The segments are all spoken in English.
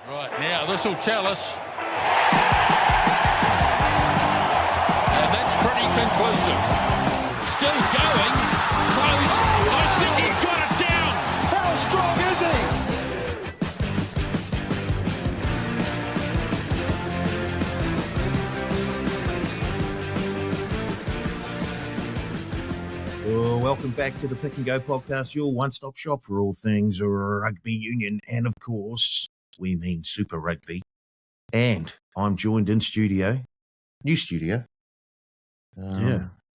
Right, now this will tell us. And that's pretty conclusive. Still going. Close. I think he got it down. How strong is he? Well, welcome back to the Pick and Go podcast, your one-stop shop for all things rugby union and, of course, we mean Super Rugby. And I'm joined in studio, new studio.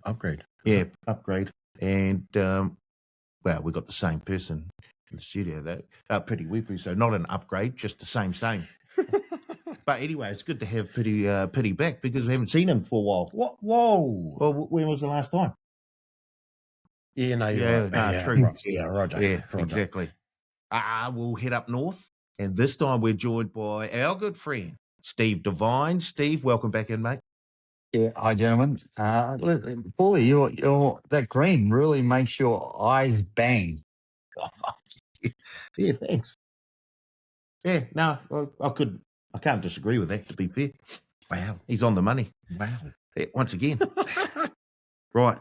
Upgrade. Yeah, upgrade. And, well, we've got the same person in the studio, though. Pretty Weepu, so not an upgrade, just the same. But anyway, it's good to have Pity back because we haven't seen him for a while. What? Whoa. Well, when was the last time? Yeah, no, you're right. True. Right. Yeah, Roger. Yeah, Roger. exactly. We'll head up north, and this time we're joined by our good friend, Steve Devine. Steve, welcome back in, mate. Yeah, hi, gentlemen. Paulie, your that green really makes your eyes bang. Yeah, thanks. Yeah, no, I can't disagree with that, to be fair. Wow. He's on the money. Wow. Yeah, once again. Right,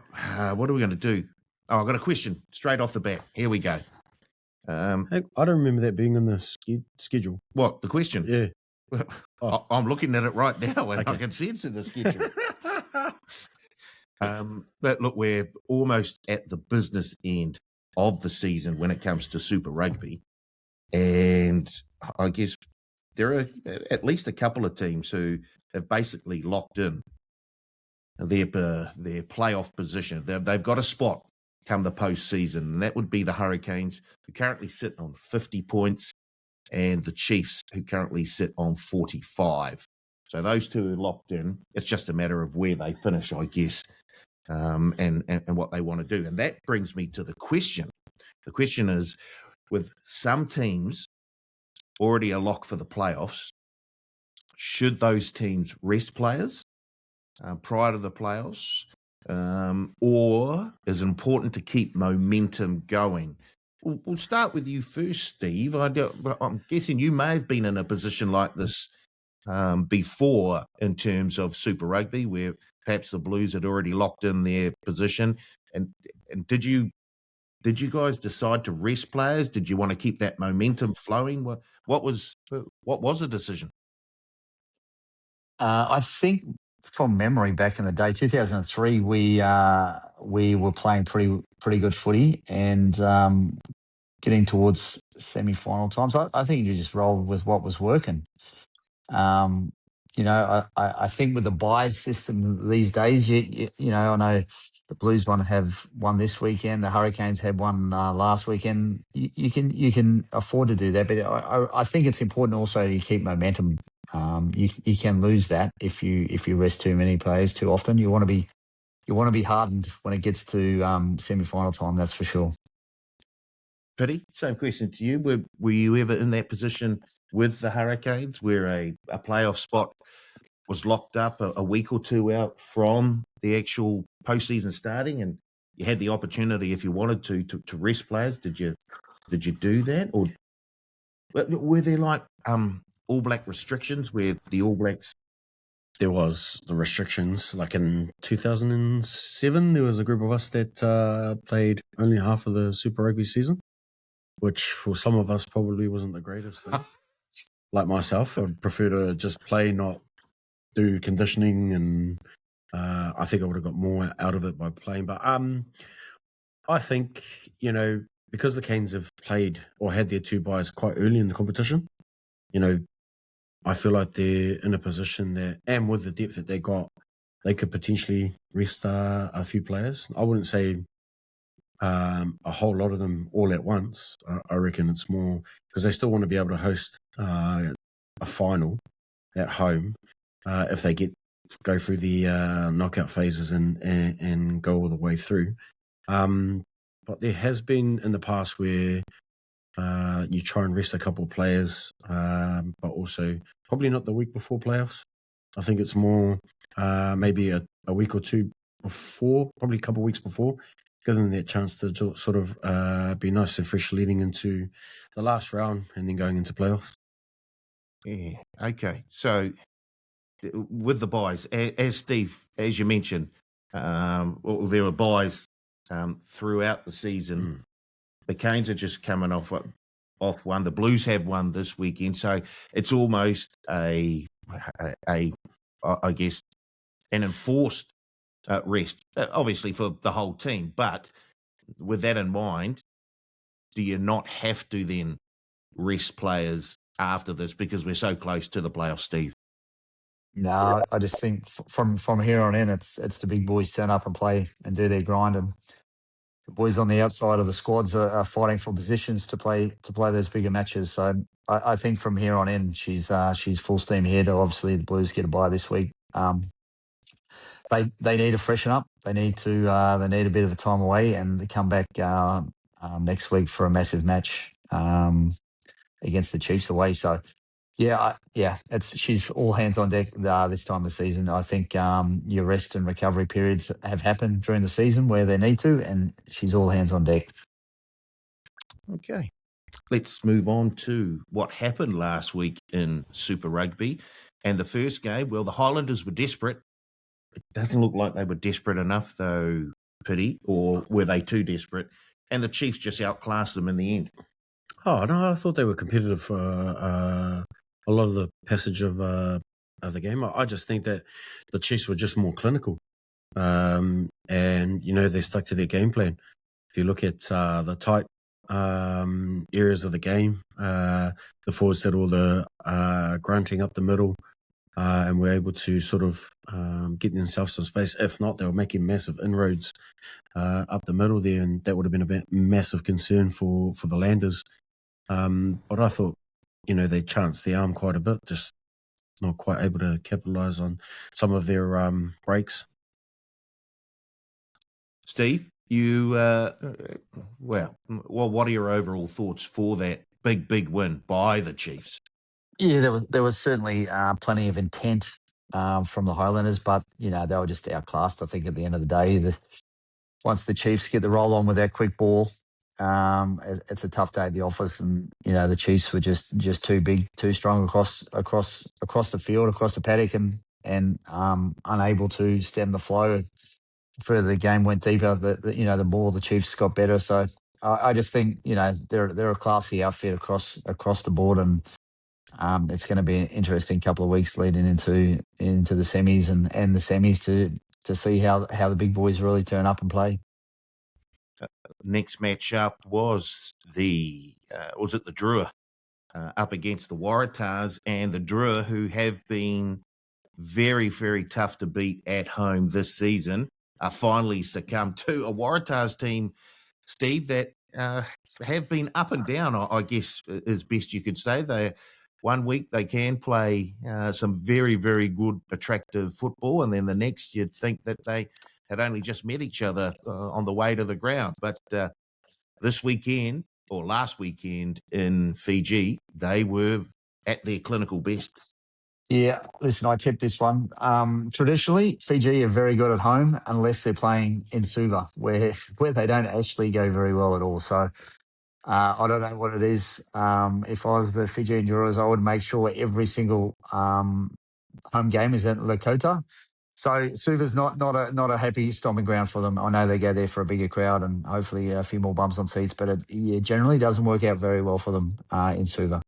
what are we going to do? Oh, I've got a question straight off the bat. Here we go. Hey, I don't remember that being in the schedule. What, the question? Yeah. I'm looking at it right now, and Okay. I can see it's in the schedule. But look, we're almost at the business end of the season when it comes to Super Rugby. And I guess there are at least a couple of teams who have basically locked in their playoff position. They've got a spot come the postseason, and that would be the Hurricanes, who currently sit on 50 points, and the Chiefs, who currently sit on 45. So those two are locked in. It's just a matter of where they finish, I guess, and what they want to do. And that brings me to the question. The question is, with some teams already a lock for the playoffs, should those teams rest players prior to the playoffs? Or is it important to keep momentum going? We'll start with you first, Steve. I'm guessing you may have been in a position like this before in terms of Super Rugby, where perhaps the Blues had already locked in their position. And did you guys decide to rest players? Did you want to keep that momentum flowing? What was the decision? I think from memory, back in the day, 2003, we were playing pretty good footy and getting towards semi-final times. I think you just rolled with what was working. I think with the bye system these days, you know, I know the Blues have one this weekend. The Hurricanes had one last weekend. You can afford to do that, but I think it's important also to keep momentum. You can lose that if you rest too many players too often. You want to be hardened when it gets to semi-final time. That's for sure. Pity, same question to you. Were you ever in that position with the Hurricanes where a playoff spot was locked up a week or two out from the actual postseason starting, and you had the opportunity, if you wanted to rest players? Did you do that, or were there like All Black restrictions where the All Blacks? There was the restrictions. Like in 2007, there was a group of us that played only half of the Super Rugby season, which for some of us probably wasn't the greatest thing. Like myself, I'd prefer to just play, not do conditioning, and I think I would have got more out of it by playing. But I think, because the Canes have played or had their two byes quite early in the competition, I feel like they're in a position that, and with the depth that they got, they could potentially rest a few players. I wouldn't say a whole lot of them all at once. I reckon it's more because they still want to be able to host a final at home if they go through the knockout phases and go all the way through. But there has been in the past where you try and rest a couple of players, but also probably not the week before playoffs. I think it's more maybe a week or two before, probably a couple of weeks before, give them that chance to sort of be nice and fresh leading into the last round and then going into playoffs. Yeah. Okay. So with the buys, as Steve, as you mentioned, well, there were buys throughout the season. The Canes are just coming off one. The Blues have one this weekend, so it's almost I guess, an enforced rest, obviously for the whole team. But with that in mind, do you not have to then rest players after this because we're so close to the playoffs, Steve? No, I just think from here on in, it's the big boys turn up and play and do their grind, and the boys on the outside of the squads are fighting for positions to play those bigger matches. So I think from here on in, she's full steam ahead. Obviously, the Blues get a bye this week. They need to freshen up. They need a bit of a time away, and they come back next week for a massive match against the Chiefs away. So she's all hands on deck this time of the season. I think your rest and recovery periods have happened during the season where they need to, and she's all hands on deck. Okay. Let's move on to what happened last week in Super Rugby. And the first game, well, the Highlanders were desperate. It doesn't look like they were desperate enough, though, Pity, or were they too desperate? And the Chiefs just outclassed them in the end. Oh, no, I thought they were competitive for a lot of the passage of the game. I just think that the Chiefs were just more clinical. And, they stuck to their game plan. If you look at the tight areas of the game, the forwards did all the grunting up the middle and were able to sort of get themselves some space. If not, they were making massive inroads up the middle there, and that would have been a massive concern for the Landers. But I thought, they chanced the arm quite a bit, just not quite able to capitalise on some of their breaks. Steve, you, what are your overall thoughts for that big win by the Chiefs? Yeah, there was certainly plenty of intent from the Highlanders, but they were just outclassed. I think at the end of the day, once the Chiefs get the roll on with that quick ball, it's a tough day at the office, and the Chiefs were just too big, too strong across the field, across the paddock, and unable to stem the flow. Further the game went deeper, the more the Chiefs got better. So I just think they're a classy outfit across the board, and it's going to be an interesting couple of weeks leading into the semis and the semis to see how the big boys really turn up and play. Next matchup was the Drua up against the Waratahs, and the Drua, who have been very, very tough to beat at home this season, finally succumbed to a Waratahs team, Steve, that have been up and down, I guess, as best you could say. One week they can play some very, very good, attractive football, and then the next you'd think that they had only just met each other on the way to the ground. But this weekend, or last weekend in Fiji, they were at their clinical best. Yeah, listen, I tipped this one. Traditionally, Fiji are very good at home unless they're playing in Suva, where they don't actually go very well at all. So I don't know what it is. If I was the Fijian Jurors, I would make sure every single home game is at Lakota. So Suva's not a happy stomping ground for them. I know they go there for a bigger crowd and hopefully a few more bums on seats, but it generally doesn't work out very well for them in Suva.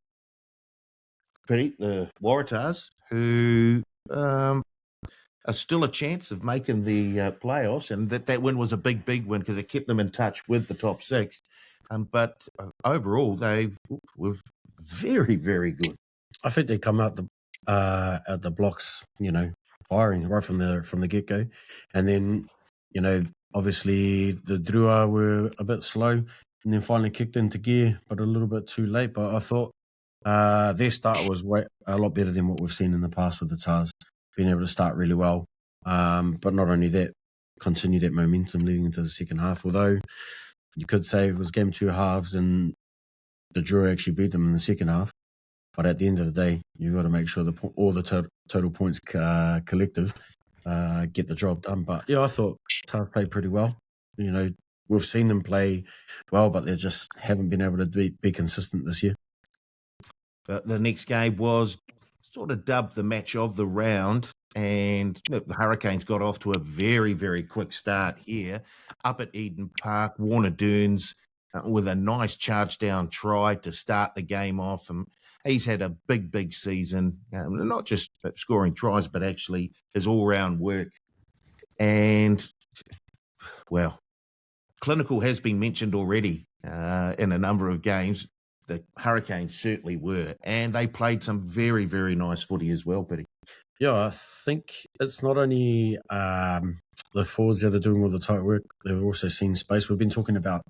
The Waratahs, who are still a chance of making the playoffs, and that win was a big win because it kept them in touch with the top six. But overall, they were very, very good. I think they come out the blocks, firing right from the get go, and then obviously the Drua were a bit slow, and then finally kicked into gear, but a little bit too late. But I thought their start was a lot better than what we've seen in the past with the Tars, being able to start really well. But not only that, continue that momentum leading into the second half. Although you could say it was game 2 halves, and the Drua actually beat them in the second half. But at the end of the day, you've got to make sure all the total points collective get the job done. But yeah, I thought Tars played pretty well. We've seen them play well, but they just haven't been able to be consistent this year. the next game was sort of dubbed the match of the round, and the Hurricanes got off to a very, very quick start here up at Eden Park. Warner Dunes with a nice charge down try to start the game off. And he's had a big, big season, not just scoring tries, but actually his all-round work. And, well, clinical has been mentioned already in a number of games. The Hurricanes certainly were, and they played some very, very nice footy as well, Pity. Yeah, I think it's not only the forwards that are doing all the tight work, they've also seen space. We've been talking about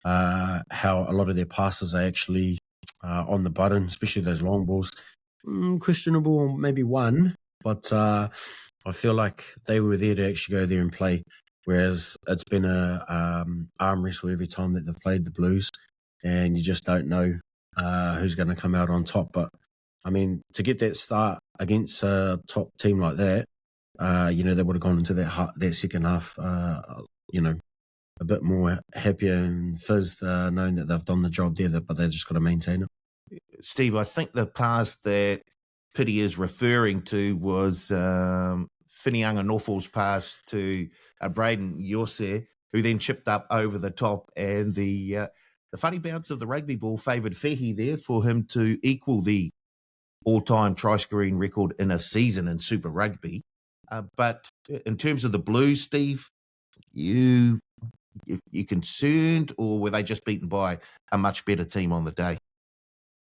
how a lot of their passes are actually on the button, especially those long balls. Questionable, maybe one, but I feel like they were there to actually go there and play, whereas it's been a arm wrestle every time that they've played the Blues, and you just don't know who's going to come out on top. But, I mean, to get that start against a top team like that, they would have gone into that second half, a bit more happier and fizzed, knowing that they've done the job there, but they've just got to maintain it. Steve, I think the pass that Pity is referring to was Whinianga Norfol's pass to Braden Yose, who then chipped up over the top, and the funny bounce of the rugby ball favoured Fehi there for him to equal the all-time try-scoring record in a season in Super Rugby. But in terms of the Blues, Steve, you concerned, or were they just beaten by a much better team on the day?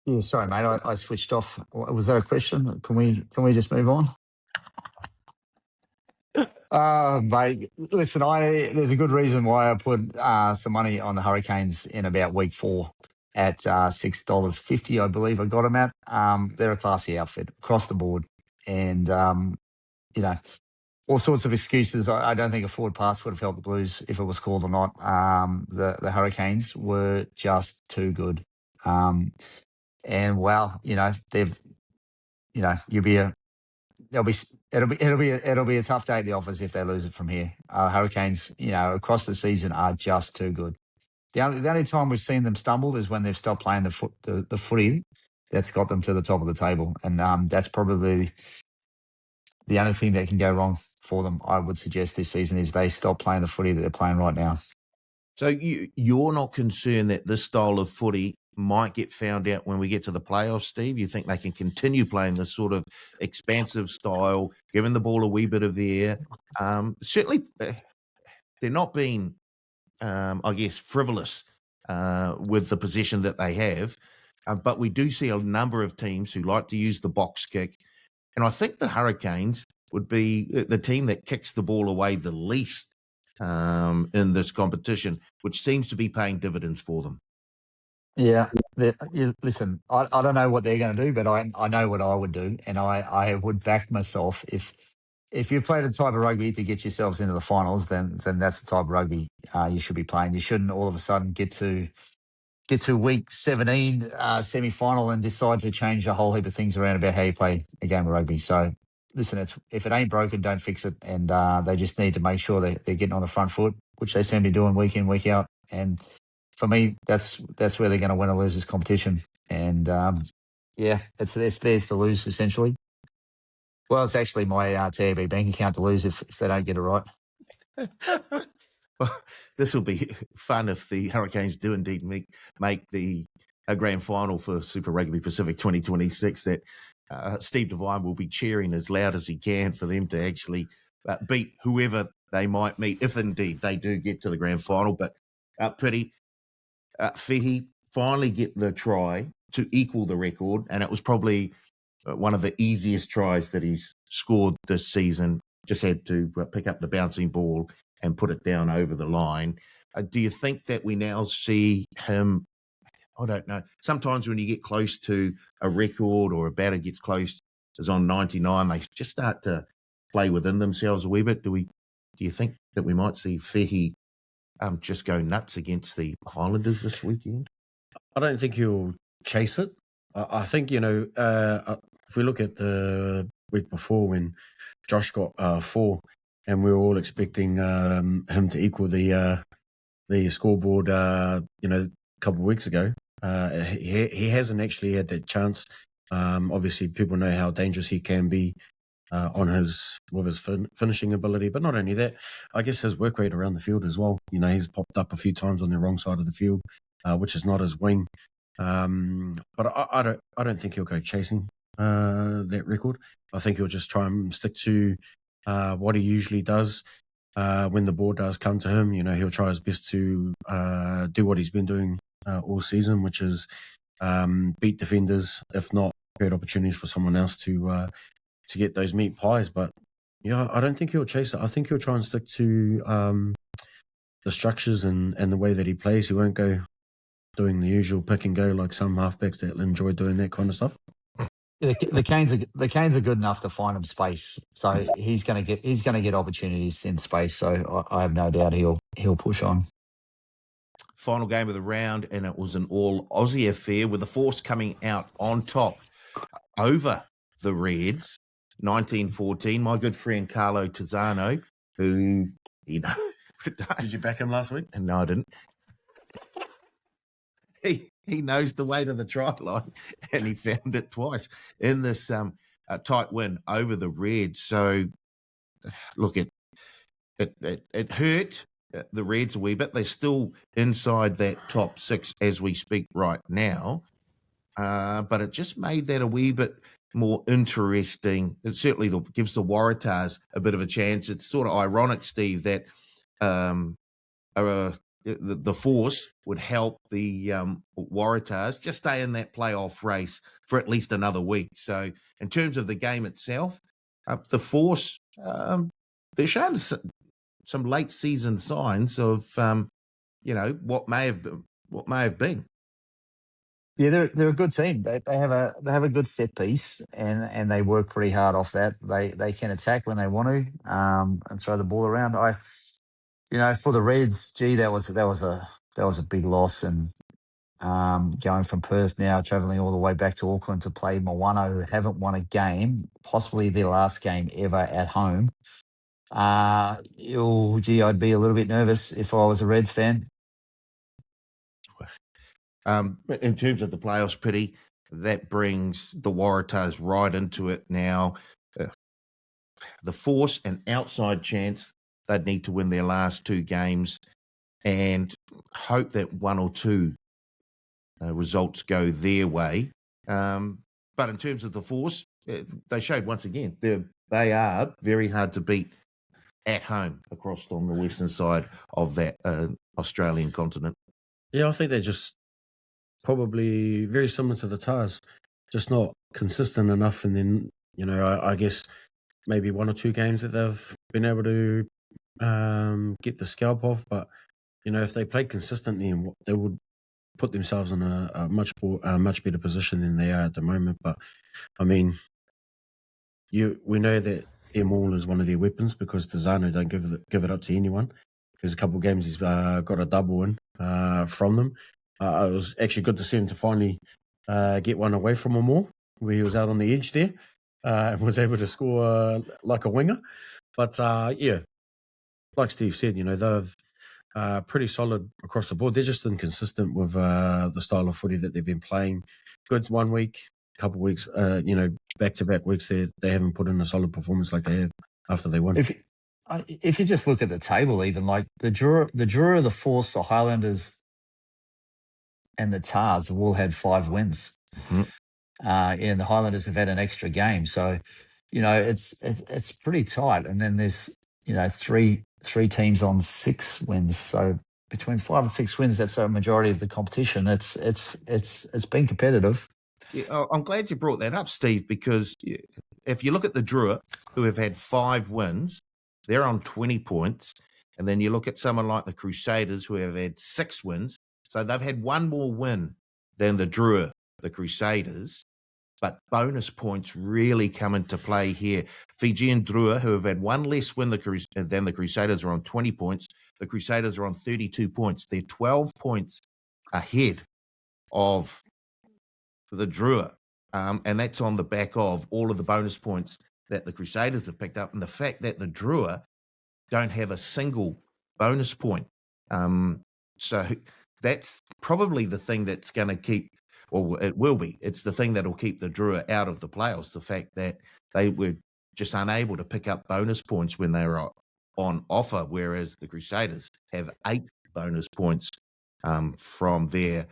Yeah, sorry, mate. I switched off. Was that a question? Can we just move on? Mate, listen, there's a good reason why I put some money on the Hurricanes in about week 4 at $6.50, I believe I got them at. They're a classy outfit across the board. And, all sorts of excuses. I don't think a forward pass would have helped the Blues if it was called or not. The Hurricanes were just too good. And wow, they've, it'll be a tough day at the office if they lose it from here. Hurricanes, across the season are just too good. The only time we've seen them stumble is when they've stopped playing the footy that's got them to the top of the table, and that's probably the only thing that can go wrong for them. I would suggest this season is they stop playing the footy that they're playing right now. So you're not concerned that this style of footy might get found out when we get to the playoffs, Steve? You think they can continue playing this sort of expansive style, giving the ball a wee bit of air? Certainly, they're not being, frivolous with the possession that they have. But we do see a number of teams who like to use the box kick. And I think the Hurricanes would be the team that kicks the ball away the least in this competition, which seems to be paying dividends for them. Yeah, listen, I don't know what they're going to do, but I know what I would do, and I would back myself if you've played a type of rugby to get yourselves into the finals, then that's the type of rugby you should be playing. You shouldn't all of a sudden get to week 17 semi-final and decide to change a whole heap of things around about how you play a game of rugby. So listen, if it ain't broken, don't fix it, and they just need to make sure they're getting on the front foot, which they seem to be doing week in, week out. And for me, that's where they're going to win or lose this competition. And it's theirs to lose essentially. Well, it's actually my TAB bank account to lose if they don't get it right. Well, this will be fun if the Hurricanes do indeed make the grand final for Super Rugby Pacific 2026. That Steve Devine will be cheering as loud as he can for them to actually beat whoever they might meet, if indeed they do get to the grand final. But Pity, Fehi finally getting a try to equal the record, and it was probably one of the easiest tries that he's scored this season. Just had to pick up the bouncing ball and put it down over the line. Do you think that we now see him? I don't know. Sometimes when you get close to a record or a batter gets close, is on 99, they just start to play within themselves a wee bit. Do you think that we might see Fehi just go nuts against the Highlanders this weekend? I don't think he'll chase it. I think, if we look at the week before when Josh got 4 and we were all expecting him to equal the scoreboard, a couple of weeks ago, He hasn't actually had that chance. Obviously, people know how dangerous he can be with his finishing ability, but not only that, I guess his work rate around the field as well. He's popped up a few times on the wrong side of the field, which is not his wing. But I don't think he'll go chasing that record. I think he'll just try and stick to what he usually does. When the ball does come to him, he'll try his best to do what he's been doing all season, which is beat defenders, if not create opportunities for someone else to get those meat pies. But I don't think he'll chase it. I think he'll try and stick to the structures and the way that he plays. He won't go doing the usual pick and go like some halfbacks that enjoy doing that kind of stuff. The Canes are good enough to find him space, so he's going to get opportunities in space. So I have no doubt he'll push on. Final game of the round, and it was an all Aussie affair with the Force coming out on top over the Reds. 1914. My good friend Carlo Tizzano, who Did you back him last week? No, I didn't. He knows the way to the try line, and he found it twice in this tight win over the Reds. So, look, it hurt the Reds a wee bit. They're still inside that top six as we speak right now, but it just made that a wee bit more interesting. It certainly gives the Waratahs a bit of a chance. It's sort of ironic, Steve, that the Force would help the Waratahs just stay in that playoff race for at least another week. So in terms of the game itself, the Force, they're showing some late season signs of, what may have been. Yeah, they're a good team. They have a good set piece, and they work pretty hard off that. They can attack when they want to, and throw the ball around. For the Reds, that was a big loss, and going from Perth now, travelling all the way back to Auckland to play Moana, who haven't won a game, possibly their last game ever at home. I'd be a little bit nervous if I was a Reds fan. In terms of the playoffs, Pity, that brings the Waratahs right into it now. The Force, an outside chance. They'd need to win their last two games and hope that one or two results go their way. But in terms of the Force, they showed once again they are very hard to beat at home across on the western side of that Australian continent. Yeah, I think they're just probably very similar to the Tars, just not consistent enough. And then, I guess maybe one or two games that they've been able to get the scalp off. But, if they played consistently, they would put themselves in a much better position than they are at the moment. But, I mean, we know that their maul is one of their weapons because Tizzano don't give it up to anyone. There's a couple of games he's got a double in from them. It was actually good to see him to finally get one away from him all, where he was out on the edge there and was able to score like a winger. But, like Steve said, they're pretty solid across the board. They're just inconsistent with the style of footy that they've been playing. Good 1 week, couple of weeks, back-to-back weeks, they haven't put in a solid performance like they have after they won. If you just look at the table, even like the draw of the Force, the Highlanders, and the Tars have all had 5 wins. Mm-hmm. And the Highlanders have had an extra game, so it's pretty tight. And then there's three teams on 6 wins, so between 5 and 6 wins, that's a majority of the competition. It's been competitive. Yeah, I'm glad you brought that up, Steve, because if you look at the Drua, who have had 5 wins, they're on 20 points. And then you look at someone like the Crusaders, who have had 6 wins. So they've had one more win than the Drua, the Crusaders. But bonus points really come into play here. Fijian Drua, who have had one less win than the Crusaders, are on 20 points. The Crusaders are on 32 points. They're 12 points ahead of the Drua. And that's on the back of all of the bonus points that the Crusaders have picked up, and the fact that the Drua don't have a single bonus point. So that's probably the thing that's going to keep, or it will be. It's the thing that will keep the Drua out of the playoffs. The fact that they were just unable to pick up bonus points when they were on offer, whereas the Crusaders have 8 bonus points from their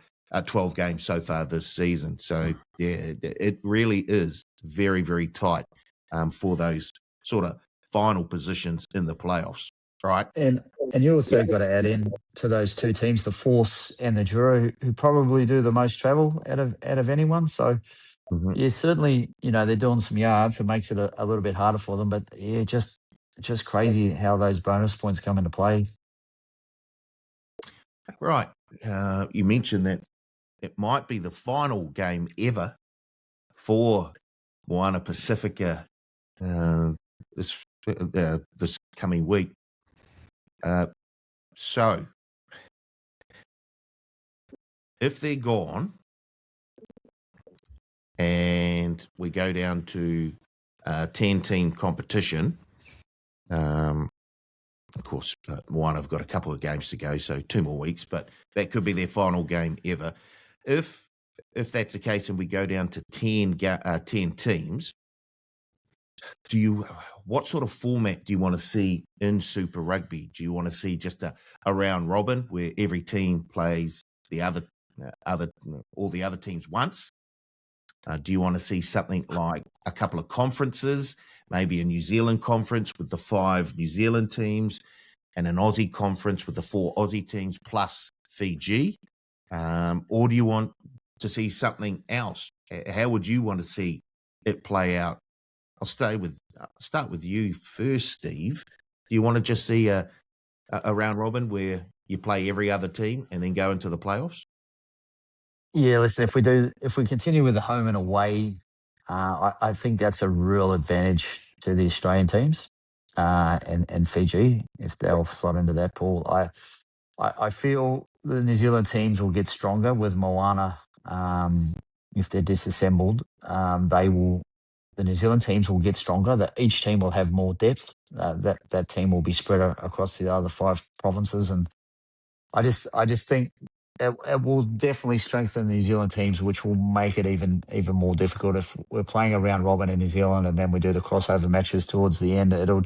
12 games so far this season. So, yeah, it really is very, very tight for those sort of final positions in the playoffs, right? And you also got to add in to those two teams, the Force and the Drua, who probably do the most travel out of anyone. So, yeah, certainly, they're doing some yards. It makes it a little bit harder for them. But, yeah, just crazy how those bonus points come into play. Right. You mentioned that it might be the final game ever for Moana Pasifika this coming week. So, if they're gone and we go down to 10-team competition, of course, Moana have got a couple of games to go, so 2 more weeks, but that could be their final game ever. If that's the case and we go down to 10 teams, what sort of format do you want to see in Super Rugby? Do you want to see just a round robin where every team plays the all the other teams once? Do you want to see something like a couple of conferences, maybe a New Zealand conference with the 5 New Zealand teams and an Aussie conference with the 4 Aussie teams plus Fiji? Or do you want to see something else? How would you want to see it play out? I'll start with you first, Steve. Do you want to just see a round robin where you play every other team and then go into the playoffs? Yeah, listen, if we continue with the home and away, I think that's a real advantage to the Australian teams and Fiji if they'll slot into that pool. I feel the New Zealand teams will get stronger with Moana. If they're disassembled, the New Zealand teams will get stronger. That each team will have more depth. That team will be spread across the other 5 provinces, and I just think it will definitely strengthen the New Zealand teams, which will make it even more difficult. If we're playing a round robin in New Zealand and then we do the crossover matches towards the end, it'll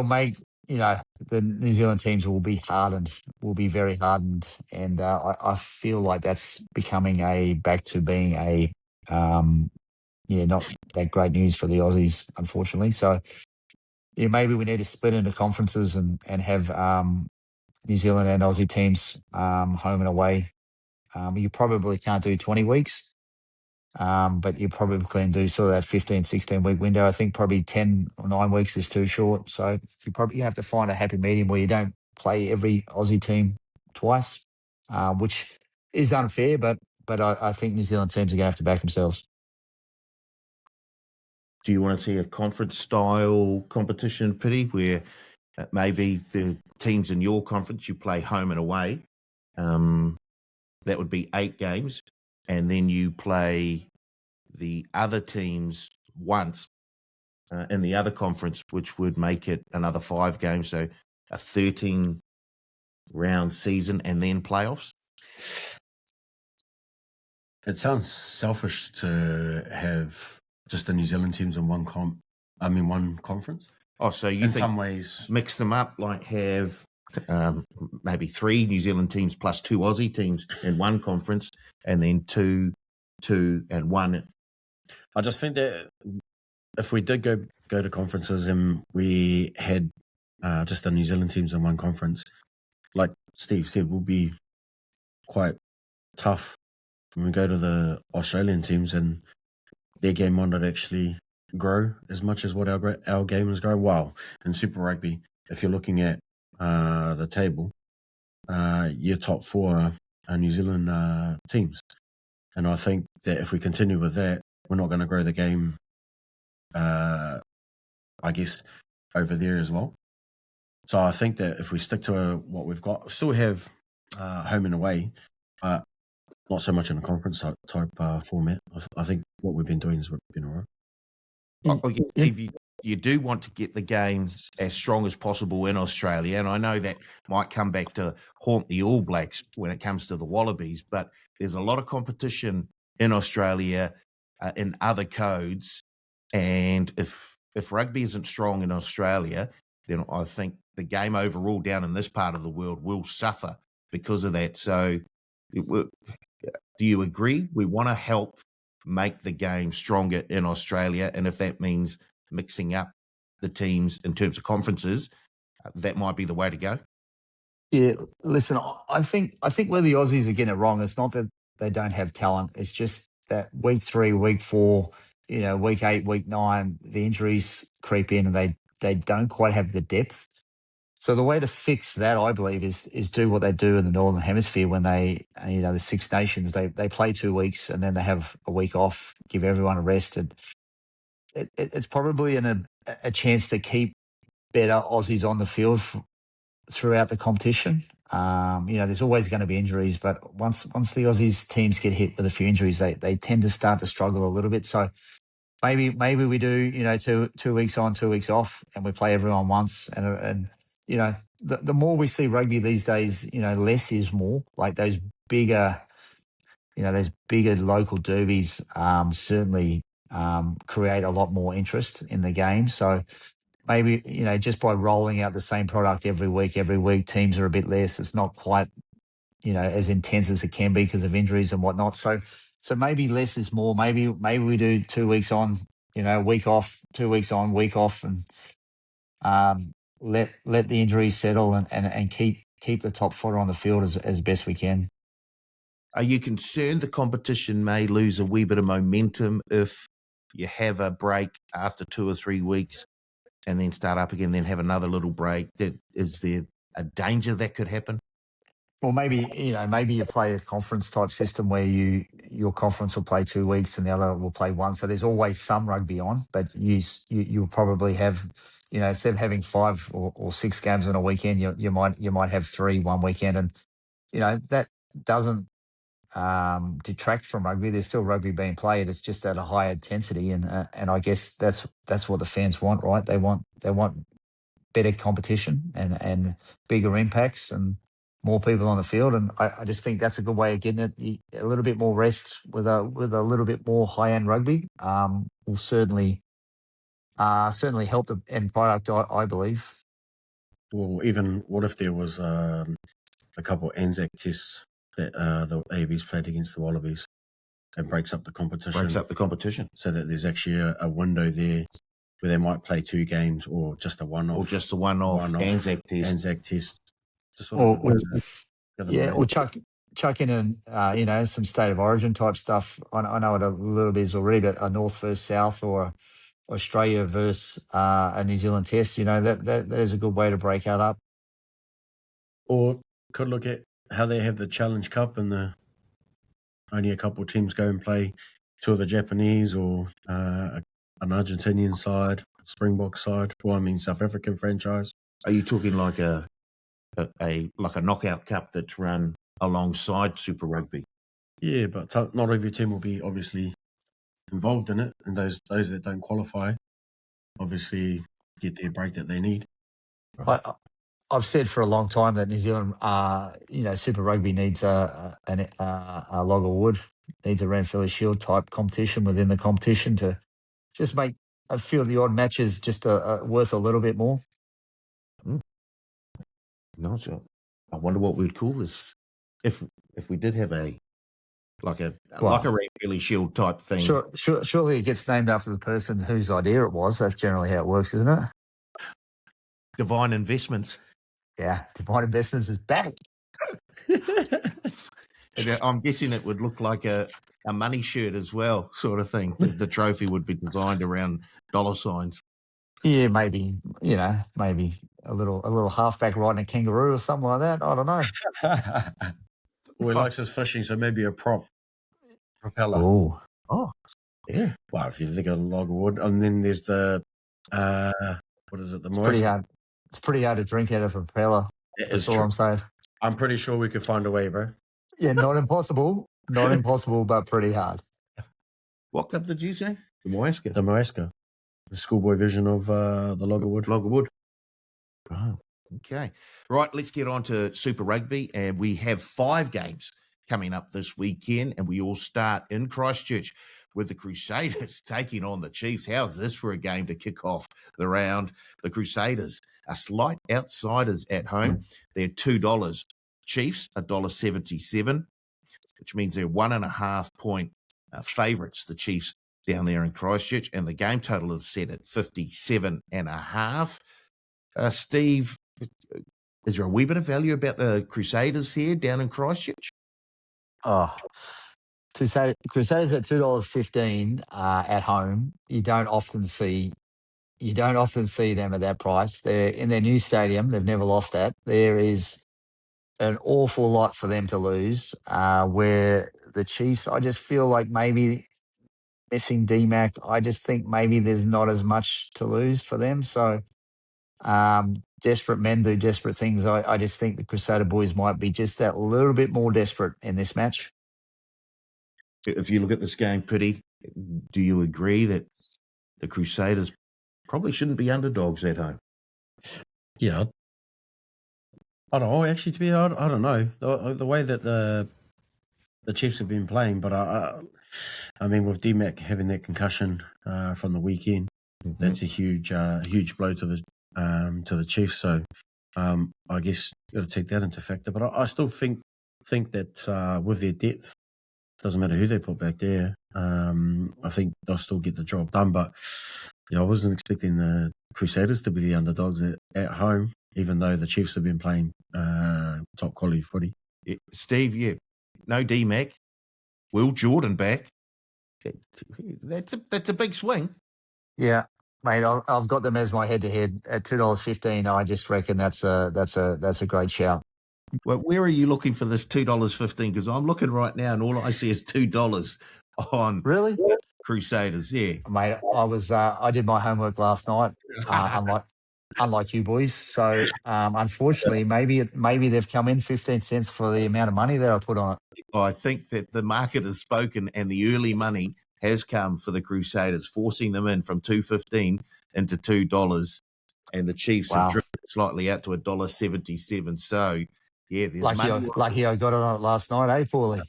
make the New Zealand teams will be very hardened, and I feel like that's becoming back to being not that great news for the Aussies, unfortunately. So yeah, maybe we need to split into conferences and have New Zealand and Aussie teams home and away. You probably can't do 20 weeks, but you probably can do sort of that 15, 16-week window. I think probably 10 or 9 weeks is too short. So you have to find a happy medium where you don't play every Aussie team twice, which is unfair, but I think New Zealand teams are going to have to back themselves. Do you want to see a conference-style competition, Pity, where maybe the teams in your conference, you play home and away? That would be 8 games. And then you play the other teams once in the other conference, which would make it another 5 games. So a 13-round season and then playoffs. It sounds selfish to have just the New Zealand teams in one conference. Oh, so you in think some ways mix them up, like have maybe 3 New Zealand teams plus 2 Aussie teams in one conference, and then 2, and 1. I just think that if we did go to conferences and we had just the New Zealand teams in one conference, like Steve said, will be quite tough when we go to the Australian teams and their game might not actually grow as much as what our game is growing. Wow, in Super Rugby, if you're looking at the table, your top 4 are New Zealand teams. And I think that if we continue with that, we're not going to grow the game, I guess, over there as well. So I think that if we stick to what we've got, still have home and away, not so much in a conference type format. I think what we've been doing has been all right. Steve, you do want to get the games as strong as possible in Australia, and I know that might come back to haunt the All Blacks when it comes to the Wallabies, but there's a lot of competition in Australia in other codes, and if rugby isn't strong in Australia, then I think the game overall down in this part of the world will suffer because of that. So do you agree? We want to help make the game stronger in Australia, and if that means mixing up the teams in terms of conferences, that might be the way to go. Yeah, listen, I think where the Aussies are getting it wrong, it's not that they don't have talent. It's just that week 3, week 4, week 8, week 9, the injuries creep in and they don't quite have the depth. So the way to fix that, I believe, is do what they do in the Northern Hemisphere when they, the Six Nations, they play 2 weeks and then they have a week off, give everyone a rest. And it's probably a chance to keep better Aussies on the field throughout the competition. There's always going to be injuries, but once the Aussies teams get hit with a few injuries, they tend to start to struggle a little bit. So maybe we do, 2 weeks on, 2 weeks off, and we play everyone once. And the more we see rugby these days, less is more. Like those bigger local derbies certainly create a lot more interest in the game. So maybe, just by rolling out the same product every week, teams are a bit less. It's not quite, as intense as it can be because of injuries and whatnot. So maybe less is more. Maybe we do 2 weeks on, week off, 2 weeks on, week off, and let the injuries settle and keep the top footer on the field as best we can. Are you concerned the competition may lose a wee bit of momentum if you have a break after 2 or 3 weeks and then start up again, then have another little break? Is there a danger that could happen? Well, maybe you play a conference type system where your conference will play 2 weeks and the other will play one. So there's always some rugby on, but you'll probably have, instead of having 5 or 6 games on a weekend, you might have 3 one weekend, and that doesn't detract from rugby. There's still rugby being played. It's just at a higher intensity, and I guess that's what the fans want, right? They want better competition and bigger impacts and more people on the field. And I just think that's a good way of getting it. A little bit more rest with a little bit more high end rugby will certainly help the end product, I believe. Well, even what if there was a couple of Anzac tests that the ABs played against the Wallabies and breaks up the competition? So that there's actually a window there where they might play 2 games or just a one-off. Or just a one-off Anzac test. Or chuck in some state of origin type stuff. I know it a little bit already, but a North versus South or Australia versus a New Zealand test, that is a good way to break that up. Or could look at how they have the Challenge Cup and only a couple of teams go and play 2 of the Japanese or an Argentinian side, Springbok side, South African franchise. Are you talking like a knockout cup that's run alongside Super Rugby? Yeah, but not every team will be obviously involved in it, and those that don't qualify obviously get their break that they need. I've said for a long time that New Zealand, Super Rugby needs a log of wood, needs a Ranfurly Shield type competition within the competition to just make a few of the odd matches just worth a little bit more. No, so I wonder what we'd call this if we did have a Ranfurly Shield type thing. Surely it gets named after the person whose idea it was. That's generally how it works, isn't it? Divine Investments. Yeah, Divine Investments is back. I'm guessing it would look like a money shirt as well, sort of thing. The trophy would be designed around dollar signs. Yeah, maybe a little halfback riding a kangaroo or something like that. I don't know. Well, he likes his fishing, so maybe a propeller. Oh, yeah. Well, if you think of a log of wood, and then there's the what is it? The Moana. It's pretty hard to drink out of a propeller. That's all I'm saying. I'm pretty sure we could find a way, bro. Yeah, not impossible. Not impossible, but pretty hard. What cup did you say? The Moesca. The Moesca. schoolboy version of the Loggerwood. Loggerwood. Oh, okay. Right, let's get on to Super Rugby. And we have 5 games coming up this weekend, and we all start in Christchurch with the Crusaders taking on the Chiefs. How's this for a game to kick off the round? The Crusaders are slight outsiders at home. They're $2. Chiefs, $1.77, which means they're 1.5 point favourites, the Chiefs down there in Christchurch, and the game total is set at 57.5. Steve, is there a wee bit of value about the Crusaders here down in Christchurch? Oh, Crusaders at $2.15 at home. You don't often see them at that price. They're in their new stadium. They've never lost that. There is an awful lot for them to lose. Where the Chiefs, I just feel like maybe missing DMAC. I just think maybe there's not as much to lose for them. So desperate men do desperate things. I just think the Crusader boys might be just that little bit more desperate in this match. If you look at this game, Pity, do you agree that the Crusaders probably shouldn't be underdogs at home? Yeah. I don't know. Actually, I don't know. The way that the Chiefs have been playing, but I mean, with DMAC having that concussion from the weekend, that's a huge blow to the Chiefs. So I guess you got to take that into factor. But I still think that with their depth, doesn't matter who they put back there. I think they'll still get the job done. But yeah, I wasn't expecting the Crusaders to be the underdogs at home, even though the Chiefs have been playing top quality footy. Yeah. Steve, no DMAC. Will Jordan back. That's a big swing. Yeah, mate. I've got them as my head-to-head at $2.15. I just reckon that's a great shout. Well, where are you looking for this $2.15? Because I'm looking right now, and all I see is $2 on Really, Crusaders. Yeah, mate. I did my homework last night. Unlike you boys. So unfortunately, maybe they've come in 15 cents for the amount of money that I put on it. I think that the market has spoken, and the early money has come for the Crusaders, forcing them in from $2.15 into $2, and the Chiefs have drifted slightly out to $1.77. So. Yeah, there's lucky I got it on it last night, eh, Paulie?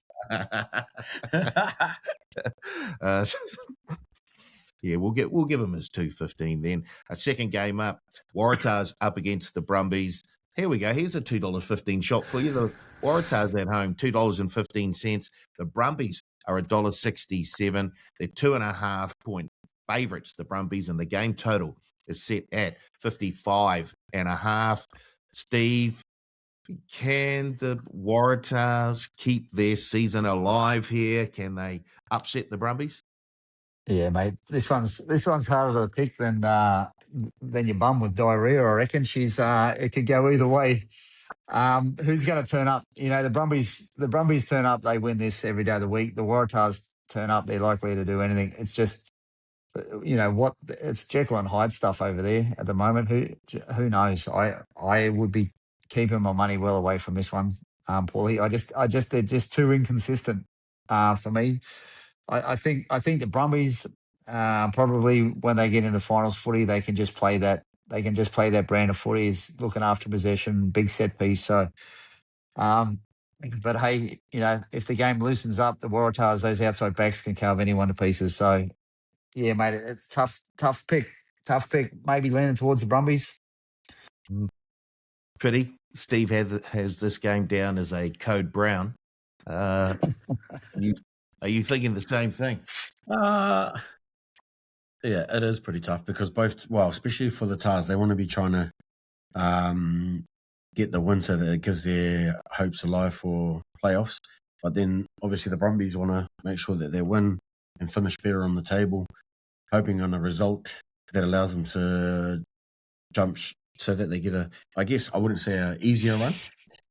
Yeah, we'll give him his $2.15 then. A second game up, Waratahs up against the Brumbies. Here we go. Here's a $2.15 shot for you. The Waratahs at home, $2.15. The Brumbies are $1.67. They're 2.5 point favourites, the Brumbies, and the game total is set at 55.5. Steve, can the Waratahs keep their season alive here? Can they upset the Brumbies? Yeah, mate. This one's harder to pick than your bum with diarrhea. I reckon it could go either way. Who's going to turn up? You know, the Brumbies turn up. They win this every day of the week. The Waratahs turn up. They're likely to do anything. It's just, you know what? It's Jekyll and Hyde stuff over there at the moment. Who knows? I would be keeping my money well away from this one, Paulie. I just they're just too inconsistent for me. I think the Brumbies probably when they get into finals footy, they can just play that brand of footy, is looking after possession, big set piece. So, but hey, you know, if the game loosens up, the Waratahs, those outside backs can carve anyone to pieces. So, yeah, mate, it's tough pick. Maybe leaning towards the Brumbies. Pretty. Steve has this game down as a code brown. Are you thinking the same thing? Yeah, it is pretty tough because especially for the Tars, they want to be trying to get the win so that it gives their hopes alive for playoffs. But then obviously the Brumbies want to make sure that they win and finish better on the table, hoping on a result that allows them to jump so that they get I guess I wouldn't say an easier run,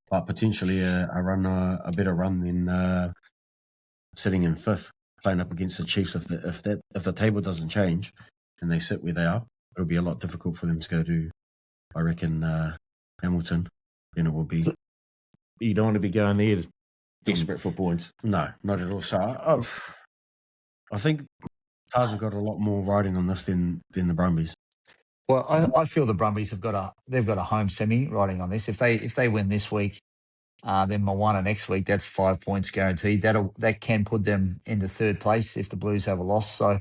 but potentially a better run than sitting in fifth, playing up against the Chiefs. If the table doesn't change and they sit where they are, it'll be a lot difficult for them to go to, I reckon, Hamilton. Then it will be. You don't want to be going there desperate for points. No, not at all. So I think Tars have got a lot more riding on this than the Brumbies. Well, I feel the Brumbies have got a home semi riding on this. If they win this week, then Moana next week, that's 5 points guaranteed. That can put them into third place if the Blues have a loss. So,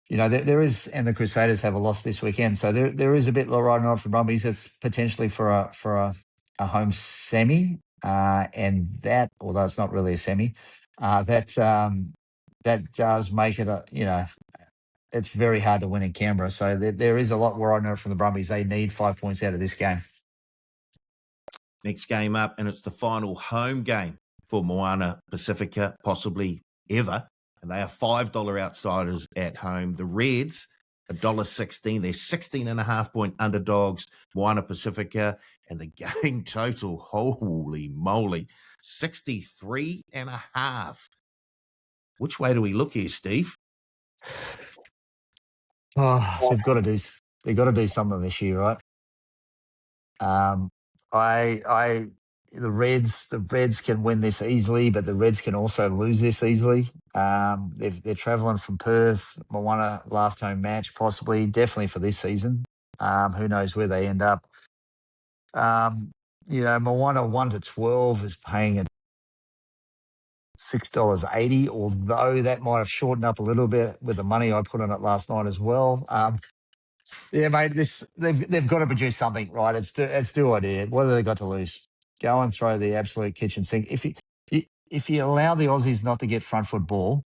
there is, and the Crusaders have a loss this weekend. So there is a bit riding on for Brumbies. It's potentially for a home semi, and that, although it's not really a semi, that does make it it's very hard to win in Canberra. So there is a lot more on it from the Brumbies. They need 5 points out of this game. Next game up, and it's the final home game for Moana Pasifika, possibly ever. And they are $5 outsiders at home. The Reds, $1.16. They're 16.5-point underdogs, Moana Pasifika. And the game total, holy moly, 63.5. Which way do we look here, Steve? Oh, they've got to do something this year, right? The Reds can win this easily, but the Reds can also lose this easily. They're travelling from Perth. Moana last home match, possibly, definitely for this season. Who knows where they end up? Moana 1-12 is paying at $6.80, although that might have shortened up a little bit with the money I put on it last night as well. Yeah, mate, they've got to produce something, right? It's do idea. What have they got to lose? Go and throw the absolute kitchen sink. If you allow the Aussies not to get front foot ball,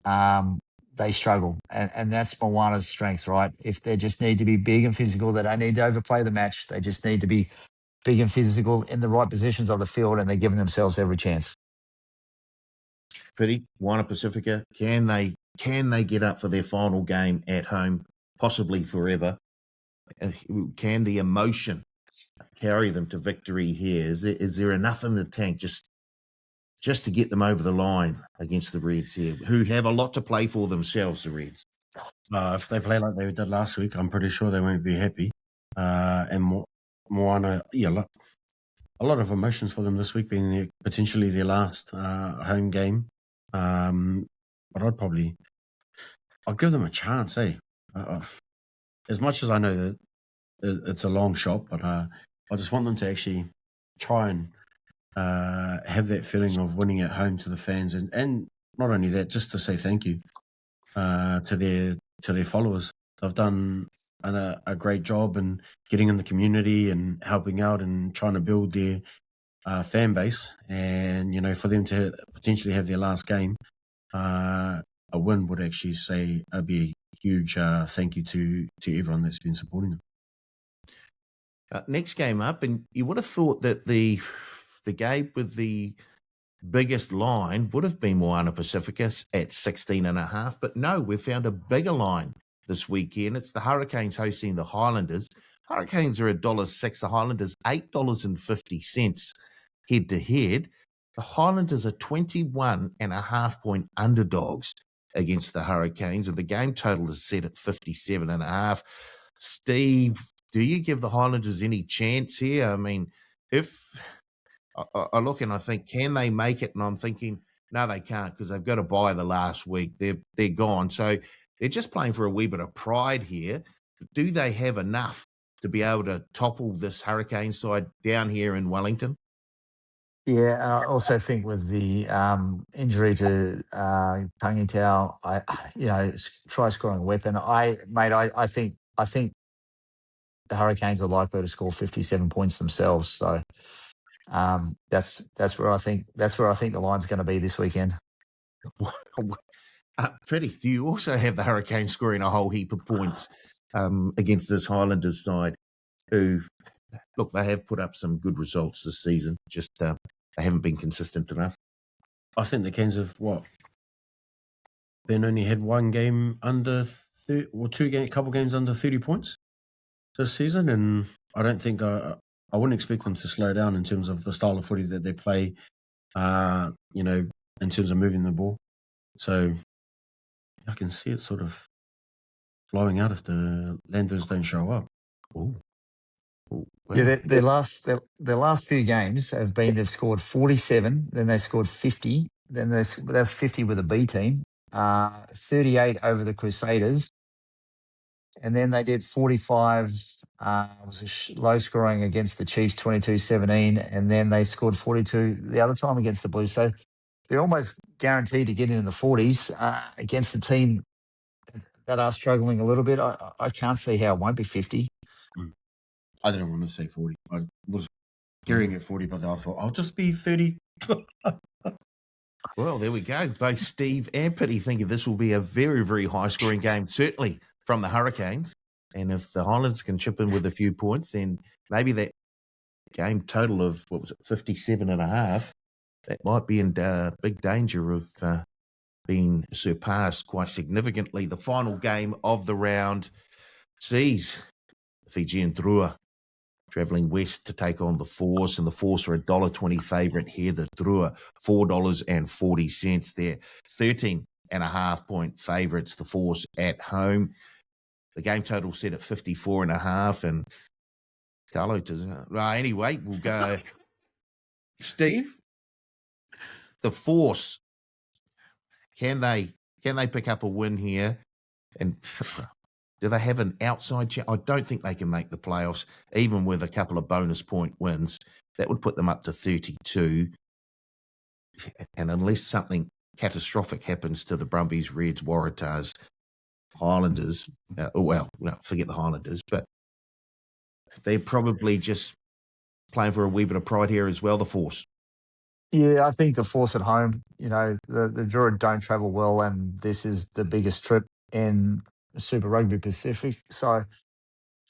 they struggle, and that's Moana's strength, right? If they just need to be big and physical, they don't need to overplay the match. They just need to be big and physical in the right positions of the field, and they're giving themselves every chance. Pity, Moana Pasifika, can they get up for their final game at home, possibly forever? Can the emotion carry them to victory here? Is there enough in the tank just to get them over the line against the Reds here, who have a lot to play for themselves, the Reds? If they play like they did last week, I'm pretty sure they won't be happy. And Moana, a lot of emotions for them this week, being potentially their last home game. But I'll give them a chance, as much as I know that it's a long shot, but I just want them to actually try and have that feeling of winning at home to the fans, and not only that, just to say thank you to their followers. They've done a great job in getting in the community and helping out and trying to build their fan base, and for them to potentially have their last game, a win would actually be a huge thank you to everyone that's been supporting them. Next game up, and you would have thought that the game with the biggest line would have been Moana Pasifika at 16.5, but no, we've found a bigger line this weekend. It's the Hurricanes hosting the Highlanders. Hurricanes are $1.06, the Highlanders $8.50 head to head. The Highlanders are 21.5-point underdogs against the Hurricanes, and the game total is set at 57.5. Steve, do you give the Highlanders any chance here? I mean, if I look and I think, can they make it? And I'm thinking, no, they can't, because they've got to buy the last week. They're gone. So they're just playing for a wee bit of pride here. Do they have enough to be able to topple this Hurricane side down here in Wellington? Yeah, and I also think with the injury to Tangitau, try scoring weapon. I think the Hurricanes are likely to score 57 points themselves. So that's where I think the line's going to be this weekend. Freddie, do you also have the Hurricanes scoring a whole heap of points against this Highlanders side, who, look, they have put up some good results this season, just they haven't been consistent enough? I think the Canes have, only had one game under couple games under 30 points this season, and I don't think I wouldn't expect them to slow down in terms of the style of footy that they play, in terms of moving the ball. So I can see it sort of flowing out if the Landers don't show up. Ooh. Wow. Yeah, their last few games have been, they've scored 47, then they scored 50, then that's 50 with a B team, 38 over the Crusaders. And then they did 45, was low scoring against the Chiefs, 22-17. And then they scored 42 the other time against the Blues. So they're almost guaranteed to get in the 40s against the team that are struggling a little bit. I can't see how it won't be 50. I didn't want to say 40. I was gearing at 40, but I thought I'll just be 30. Well, there we go. Both Steve and Pitty thinking this will be a very, very high-scoring game, certainly from the Hurricanes. And if the Highlanders can chip in with a few points, then maybe that game total of, 57.5, that might be in big danger of being surpassed quite significantly. The final game of the round sees Fijian Drua travelling west to take on the Force, and the Force are $1.20 favourite here. The Drua, $4.40. They're 13.5-point favourites, the Force at home. The game total set at 54.5, and Carlo does. Anyway, we'll go. Steve, the Force, can they pick up a win here? And do they have an outside chance? I don't think they can make the playoffs, even with a couple of bonus point wins. That would put them up to 32. And unless something catastrophic happens to the Brumbies, Reds, Waratahs, Highlanders, forget the Highlanders, but they're probably just playing for a wee bit of pride here as well, the Force. Yeah, I think the Force at home, the Drua don't travel well, and this is the biggest trip in Super Rugby Pacific. So,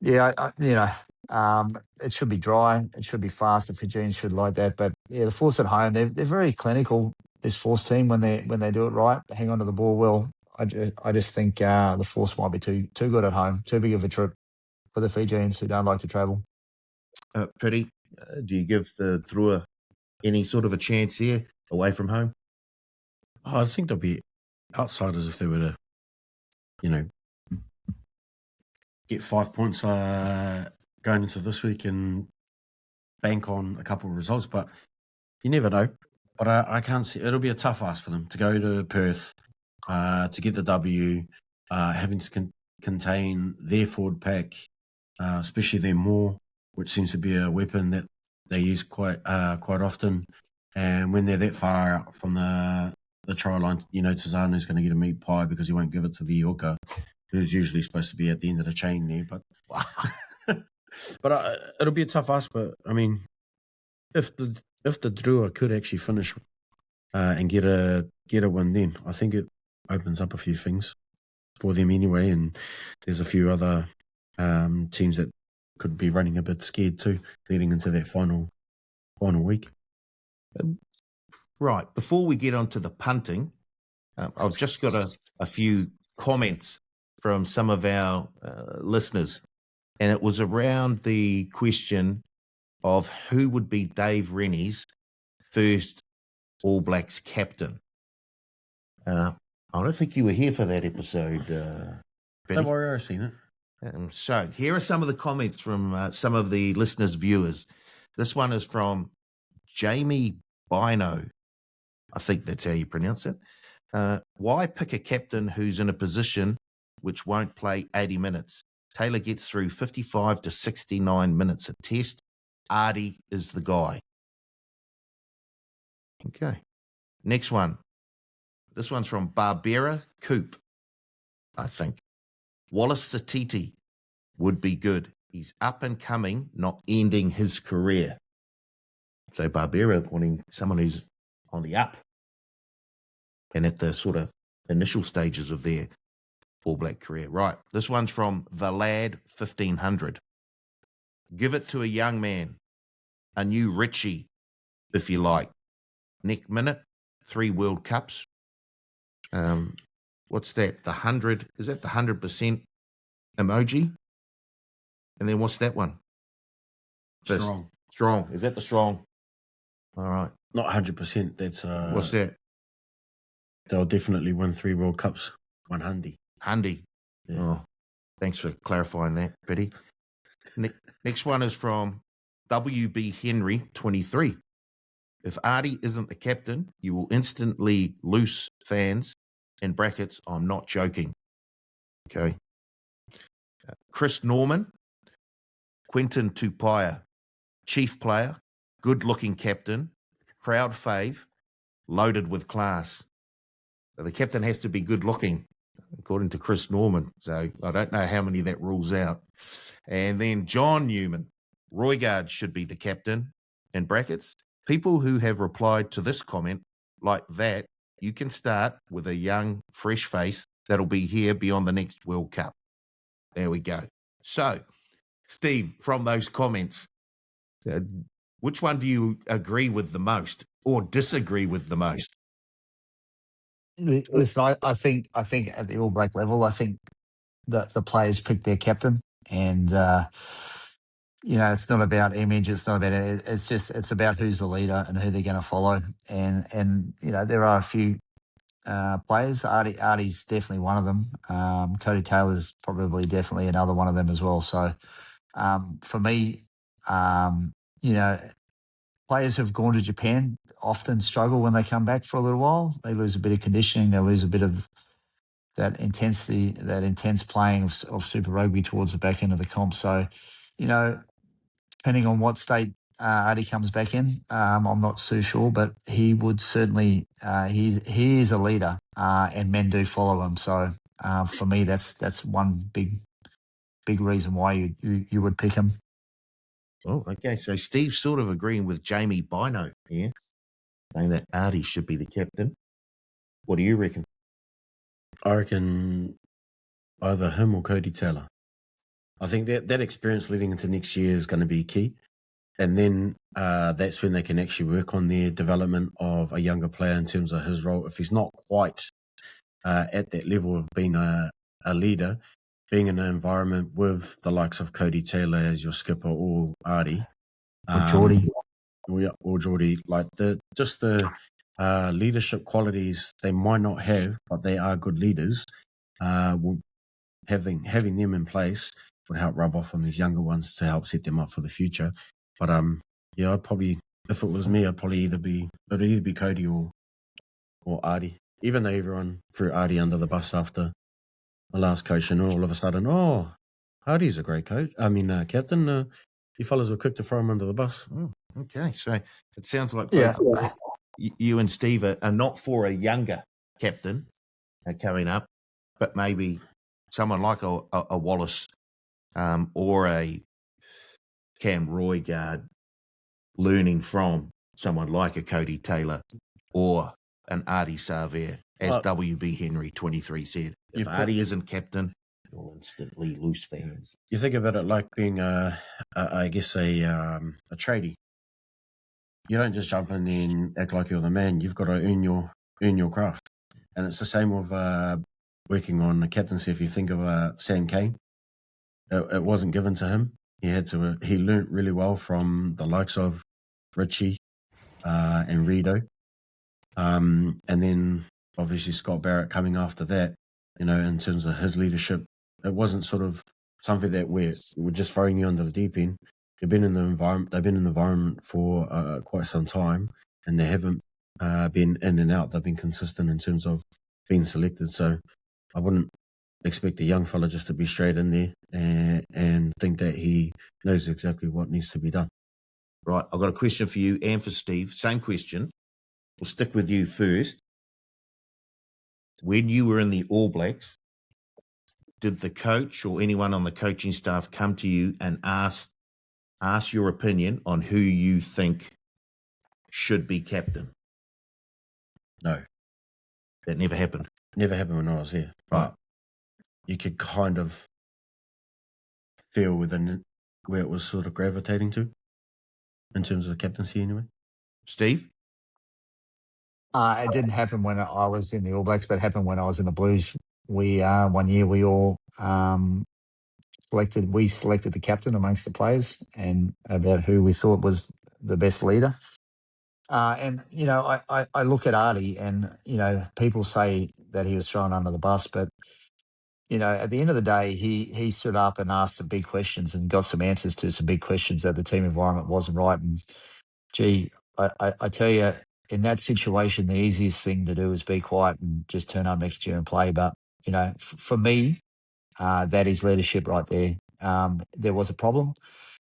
yeah, it should be dry. It should be fast. The Fijians should like that. But, yeah, the Force at home, they're very clinical, this Force team, when they do it right, they hang on to the ball well. I just think the Force might be too good at home, too big of a trip for the Fijians who don't like to travel. Pitty, do you give the Drua any sort of a chance here away from home? I think they'll be outsiders if they were to, get 5 points going into this week and bank on a couple of results. But you never know. But I can't see. It'll be a tough ask for them to go to Perth to get the W, having to contain their forward pack, especially their Moore, which seems to be a weapon that they use quite often. And when they're that far out from the try line, Tazano's going to get a meat pie because he won't give it to the Yorker, who's usually supposed to be at the end of the chain there. But it'll be a tough ask. But I mean, if the Drua could actually finish and get a win, then I think it opens up a few things for them anyway. And there's a few other teams that could be running a bit scared too, leading into that final week. Right. Before we get on to the punting, I've just got a few comments from some of our listeners, and it was around the question of who would be Dave Rennie's first All Blacks captain. I don't think you were here for that episode. Don't worry, I've seen it. So here are some of the comments from some of the listeners' viewers. This one is from Jamie Bino. I think that's how you pronounce it. Why pick a captain who's in a position which won't play 80 minutes? Taylor gets through 55 to 69 minutes a test. Artie is the guy. Okay. Next one. This one's from Barbera Coop, I think. Wallace Satiti would be good. He's up and coming, not ending his career. So Barbera wanting someone who's on the up and at the sort of initial stages of their All Black career. Right. This one's from The Lad 1500. Give it to a young man, a new Richie, if you like. Nick Minute, 3 World Cups. What's that? The 100, is that the 100% emoji? And then what's that one? Strong. Strong. Is that the strong? All right. Not 100%. That's What's that? They'll definitely win 3 World Cups. 100. Handy. Yeah. Oh, thanks for clarifying that, Betty. Next one is from WB Henry 23. If Artie isn't the captain, you will instantly lose fans in brackets, I'm not joking. Okay. Chris Norman, Quentin Tupaia, chief player, good-looking captain, crowd fave, loaded with class. So the captain has to be good-looking, according to Chris Norman. So I don't know how many that rules out. And then John Newman, Roygaard should be the captain, in brackets. People who have replied to this comment like that, you can start with a young, fresh face that'll be here beyond the next World Cup. There we go. So, Steve, from those comments, which one do you agree with the most or disagree with the most? Listen, I think at the All Black level, I think that the players pick their captain, and it's not about image. It's not about it. It's about who's the leader and who they're going to follow. And there are a few players. Artie's definitely one of them. Cody Taylor's probably definitely another one of them as well. So for me, players who've gone to Japan often struggle when they come back for a little while. They lose a bit of conditioning. They lose a bit of that intensity, that intense playing of Super Rugby towards the back end of the comp. So, depending on what state Artie comes back in, I'm not too sure, but he would certainly, he is a leader and men do follow him. So for me, that's one big reason why you would pick him. Oh, okay. So Steve's sort of agreeing with Jamie Bino here, saying that Artie should be the captain. What do you reckon? I reckon either him or Cody Taylor. I think that experience leading into next year is going to be key. And then that's when they can actually work on their development of a younger player in terms of his role. If he's not quite at that level of being a leader, being in an environment with the likes of Cody Taylor as your skipper or Artie. Or Geordie. Or Geordie. Like the leadership qualities they might not have, but they are good leaders. Having them in place would help rub off on these younger ones to help set them up for the future. But I'd probably, if it was me, I'd probably either be Cody or Artie. Even though everyone threw Artie under the bus after the last coach, and all of a sudden, Artie's a great coach. I mean, captain. You fellas were quick to throw him under the bus. Oh, okay, so it sounds like both you and Steve are not for a younger captain coming up, but maybe someone like a Wallace or a Cam Roygaard learning from someone like a Cody Taylor or an Artie Sarver, as WB Henry 23 said. If Artie isn't captain, you'll instantly lose fans. You think about it like being a tradie. You don't just jump in there and act like you're the man. You've got to earn your craft. And it's the same with working on the captaincy. If you think of Sam Kane, it wasn't given to him. He learnt really well from the likes of Richie and Rido. And then obviously Scott Barrett coming after that, in terms of his leadership. It wasn't sort of something that we're just throwing you under the deep end. They've been in the environment for quite some time, and they haven't been in and out. They've been consistent in terms of being selected. So I wouldn't expect a young fella just to be straight in there and think that he knows exactly what needs to be done. Right, I've got a question for you and for Steve. Same question. We'll stick with you first. When you were in the All Blacks, did the coach or anyone on the coaching staff come to you and ask your opinion on who you think should be captain? No. That never happened? Never happened when I was there. Right. But you could kind of feel within it where it was sort of gravitating to in terms of the captaincy anyway. Steve? It didn't happen when I was in the All Blacks, but it happened when I was in the Blues. We one year we all selected the captain amongst the players and about who we thought was the best leader. And I look at Artie, and people say that he was thrown under the bus, but at the end of the day, he stood up and asked some big questions and got some answers to some big questions that the team environment wasn't right. And gee, I tell you, in that situation, the easiest thing to do is be quiet and just turn up next year and play. But, for me, that is leadership right there. There was a problem.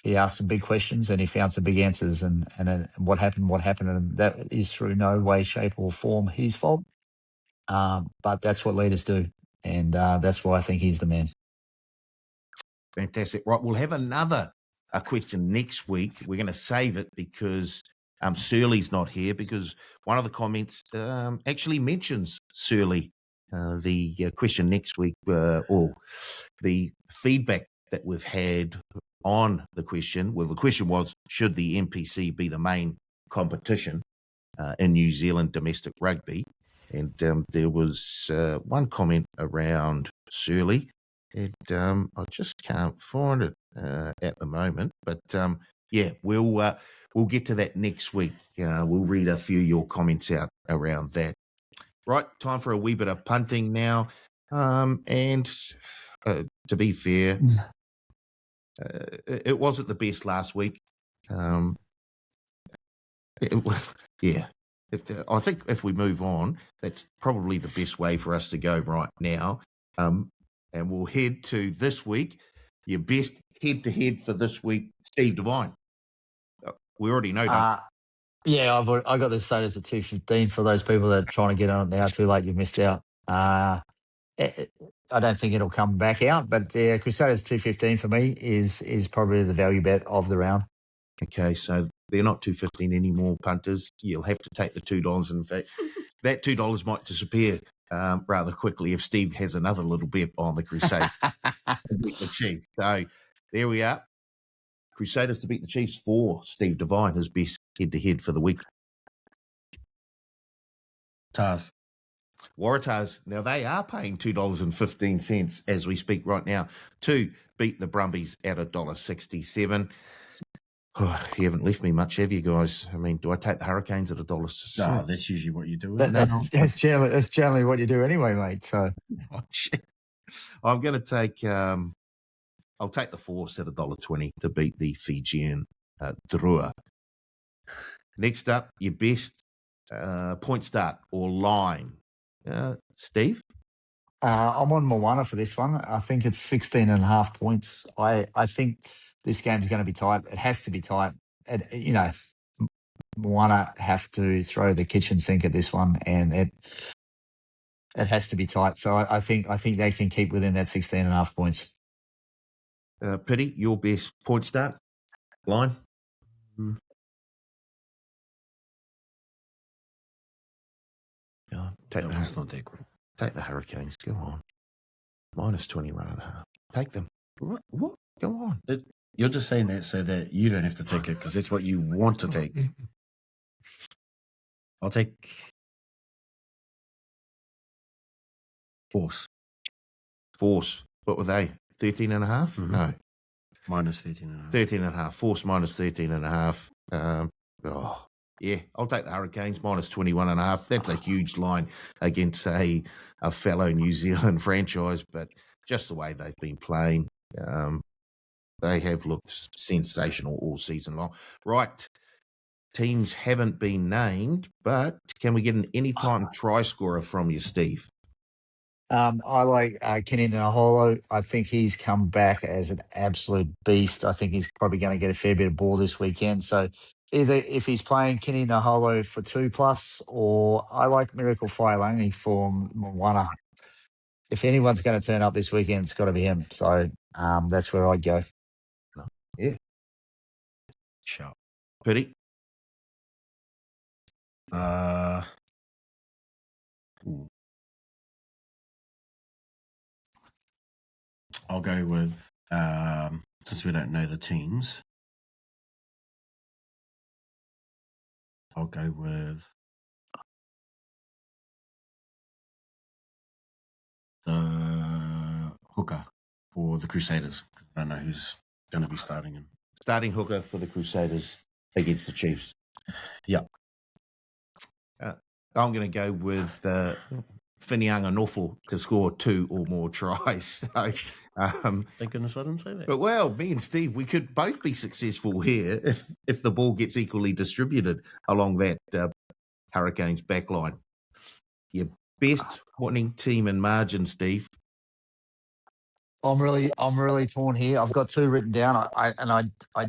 He asked some big questions and he found some big answers. And what happened, and that is through no way, shape, or form his fault. But that's what leaders do, and that's why I think he's the man. Fantastic. Right, we'll have a question next week. We're going to save it because Surly's not here, because one of the comments actually mentions Surly. The question next week, or the feedback that we've had on the question, well, the question was, should the NPC be the main competition in New Zealand domestic rugby? And there was one comment around Surly, and I just can't find it at the moment. But we'll get to that next week. We'll read a few of your comments out around that. Right, time for a wee bit of punting now. And to be fair, it wasn't the best last week. I think if we move on, that's probably the best way for us to go right now. And we'll head to this week. Your best head-to-head for this week, Steve Devine. We already know, don't we? Yeah, I got the status at 2:15 for those people that are trying to get on it now. Too late, you've missed out. I don't think it'll come back out, but Crusaders 2:15 for me is probably the value bet of the round. Okay, so they're not 2.15 anymore, punters. You'll have to take the $2. In fact, that $2 might disappear rather quickly if Steve has another little bet on the Crusaders to beat the Chiefs. So there we are. Crusaders to beat the Chiefs for Steve Devine, his best head-to-head for the week. Tars. Waratahs, now they are paying $2.15 as we speak right now to beat the Brumbies at $1.67. Oh, you haven't left me much, have you guys? I mean, do I take the Hurricanes at $1.06? No, that's usually what you do. That's generally what you do anyway, mate. So I'm going to take I'll take the Force at $1.20 to beat the Fijian Drua. Next up, your best point start or line. Steve? I'm on Moana for this one. I think it's 16.5 points. I think this game's going to be tight. It has to be tight. Moana have to throw the kitchen sink at this one, and it has to be tight. So I think they can keep within that 16.5 points. Pity, your best point start line? That's not that good. Take the Hurricanes. Go on. Minus 21.5. Take them. What? Go on. You're just saying that so that you don't have to take it because that's what you want to take. I'll take Force. What were they? 13.5? Mm-hmm. No. Minus 13.5. 13.5. Force minus 13.5. Yeah, I'll take the Hurricanes minus 21.5. That's a huge line against a fellow New Zealand franchise, but just the way they've been playing, they have looked sensational all season long. Right, teams haven't been named, but can we get an anytime try scorer from you, Steve? I like Kenny Naholo. I think he's come back as an absolute beast. I think he's probably going to get a fair bit of ball this weekend. So either if he's playing Kenny Naholo for 2+, or I like Miracle Failangi for Moana. If anyone's going to turn up this weekend, it's got to be him. So that's where I'd go. Yeah. Sure. Pity? I'll go with, since we don't know the teams, I'll go with the hooker for the Crusaders. I don't know who's going to be starting. Starting hooker for the Crusaders against the Chiefs. Yep. I'm going to go with Whinianga Nofo to score 2 or more tries. So, thank goodness I didn't say that. But well, me and Steve, we could both be successful here if the ball gets equally distributed along that Hurricanes backline. Your best winning team in margin, Steve. I'm really torn here. I've got two written down. I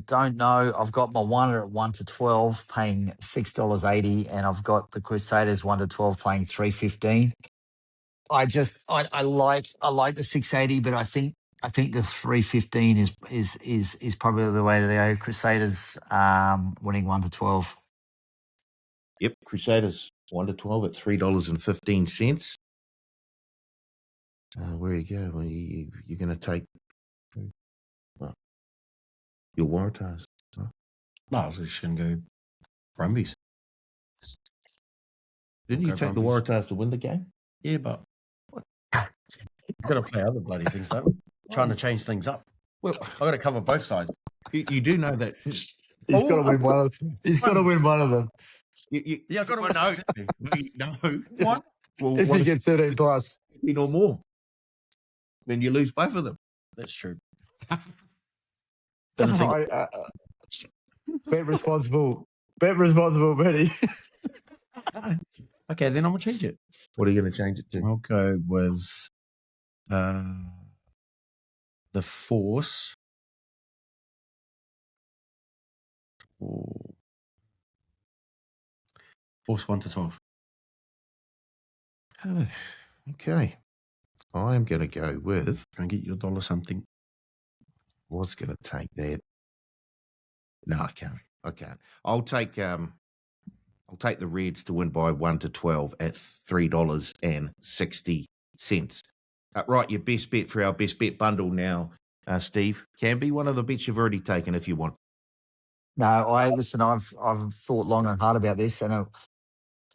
don't know. I've got my one at 1-12 paying $6.80, and I've got the Crusaders 1-12 paying $3.15. I like the 680, but I think the 315 is probably the way to go. Crusaders winning 1-12. Yep, Crusaders 1-12 at $3.15. Where you go? Well, you're going to take your Waratahs. No, I was just going to go Brumbies. Didn't you Go take the Brumbies. Waratahs to win the game? Yeah, but you've got to play other bloody things, don't we? Trying to change things up. Well, I've got to cover both sides. you do know that. He's got to win one of. He's got to win one of them. Yeah, I've got to win. No, Exactly. no. What? Well, If what you get 13 plus, 15 or more? Then you lose both of them. That's true. bet responsible. Bet responsible, Betty. Okay, then I'm going to change it. What are you going to change it to? I'll go with the Force. Force 1-12. Okay. I'm going to go with. Can I get you $1 something? Was going to take that. No, I can't. I'll take the Reds to win by 1-12 at $3.60. Right, your best bet for our best bet bundle now, Steve, can be one of the bets you've already taken if you want. No, I've thought long and hard about this, and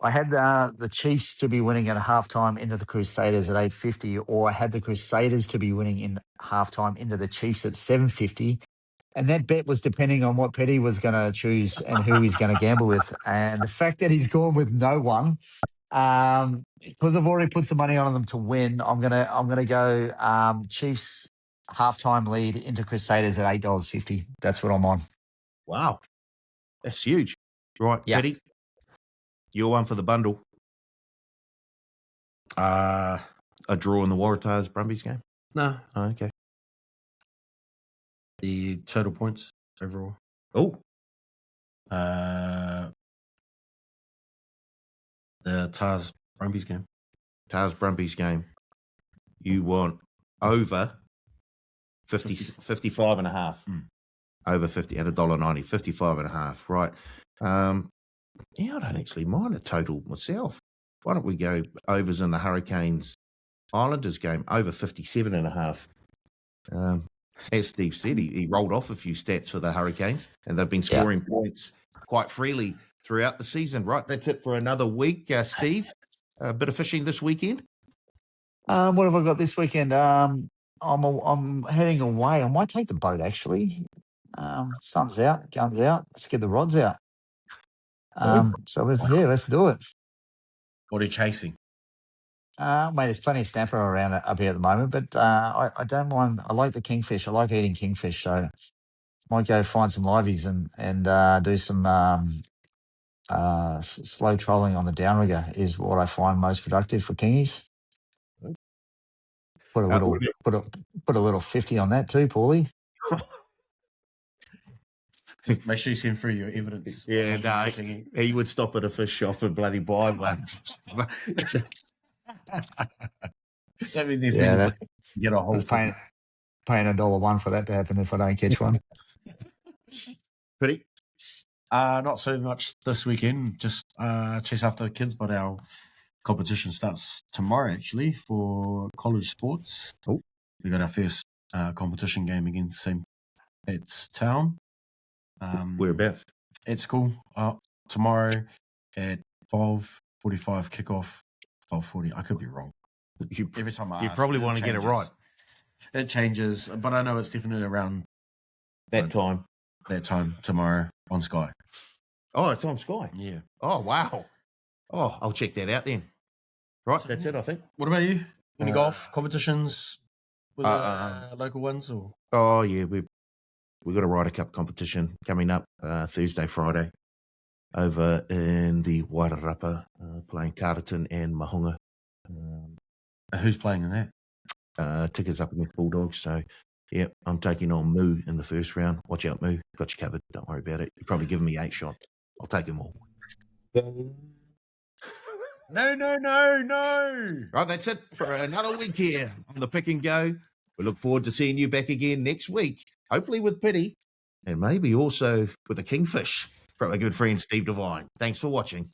I had the Chiefs to be winning at halftime into the Crusaders at 8.50, or I had the Crusaders to be winning in halftime into the Chiefs at 7.50. And that bet was depending on what Petty was going to choose and who he's going to gamble with. And the fact that he's gone with no one, because I've already put some money on them to win, I'm gonna go Chiefs halftime lead into Crusaders at $8.50. That's what I'm on. Wow, that's huge. Right, Yeah. Petty, you're one for the bundle. A draw in the Waratahs Brumbies game? No. Oh, okay. The total points overall. Oh. The Tars Brumbies game. Tars Brumbies game. You want over 55 and a half. Over 50 at $1.90, 55 and a half. Right. I don't actually mind a total myself. Why don't we go overs in the Hurricanes Islanders game, over 57 and a half. As Steve said, he rolled off a few stats for the Hurricanes, and they've been scoring points quite freely throughout the season. Right, that's it for another week. Steve, a bit of fishing this weekend? What have I got this weekend? I'm heading away. I might take the boat, actually. Sun's out, guns out. Let's get the rods out. So let's do it. What are you chasing? Mate, there's plenty of snapper around up here at the moment, but I don't mind. I like the kingfish. I like eating kingfish, so might go find some liveys and do some slow trolling on the downrigger is what I find most productive for kingies. Put a little 50 on that too, Paulie. Make sure you send through your evidence. Yeah, no, he would stop at a fish shop and bloody buy one. I mean, there's many get a whole paying $1 for that to happen if I don't catch one. Pretty? Not so much this weekend. Just chase after the kids, but our competition starts tomorrow actually for college sports. Oh. We got our first competition game against St. Pat's Town. Whereabouts? At school. Tomorrow at 12:45 kickoff. 12:40. I could be wrong. Every time I you ask, probably want to get it right. It changes, but I know it's definitely around that time. That time tomorrow on Sky. Oh, it's on Sky. Yeah. Oh, wow. Oh, I'll check that out then. Right, that's it, I think. What about you? Any golf competitions with local ones? Or? Oh, yeah. We've got a Ryder Cup competition coming up Thursday, Friday. over in the Wairarapa, playing Carterton and Mahunga. Who's playing in that? Tickers up against Bulldogs. So, yeah, I'm taking on Moo in the first round. Watch out, Moo. Got you covered. Don't worry about it. You're probably giving me 8 shots. I'll take them all. No. Right, that's it for another week here on the Pick and Go. We look forward to seeing you back again next week, hopefully with Pity, and maybe also with a kingfish from our good friend Steve Devine. Thanks for watching.